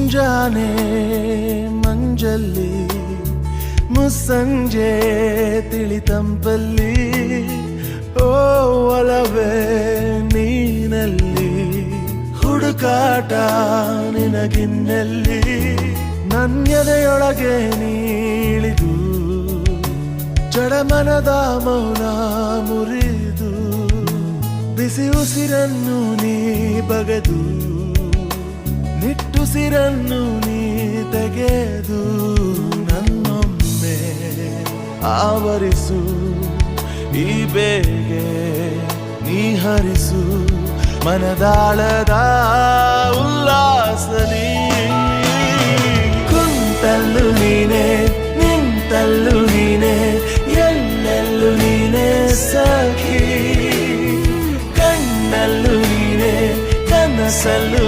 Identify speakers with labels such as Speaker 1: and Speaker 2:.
Speaker 1: ಮುಂಜಾನೆ ಮಂಜಲ್ಲಿ ಮುಸ್ಸಂಜೆ ತಿಳಿತಂಪಲ್ಲಿ ಓ ಒಲವೇ ನೀನಲ್ಲಿ ಹುಡುಕಾಟ ನಿನಗಿನ್ನಲ್ಲಿ ನನ್ಯದೆಯೊಳಗೆ ನೀಳಿದು ಜಡಮನದ ಮೌನ ಮುರಿದು ಬಿಸಿ ಉಸಿರನ್ನು ನೀ ಬಗೆದು ನಿಟ್ಟುಸಿರನ್ನು ನೀ ತೆಗೆದು ನನ್ನೊಮ್ಮೆ ಆವರಿಸು ಈ ಬೇಗೆ ನೀ ಹರಿಸು ಮನದಾಳದ ಉಲ್ಲಾಸಲಿ ಕುಂತಲ್ಲು ನೀನೆ ನಿಂತಲ್ಲು ನೀನೆ ಎಲ್ಲೆಲ್ಲೂ ನೀನೆ ಸಖಿ ಕಣ್ಣಲ್ಲೂ ನೀನೆ ಕನಸಲ್ಲೂ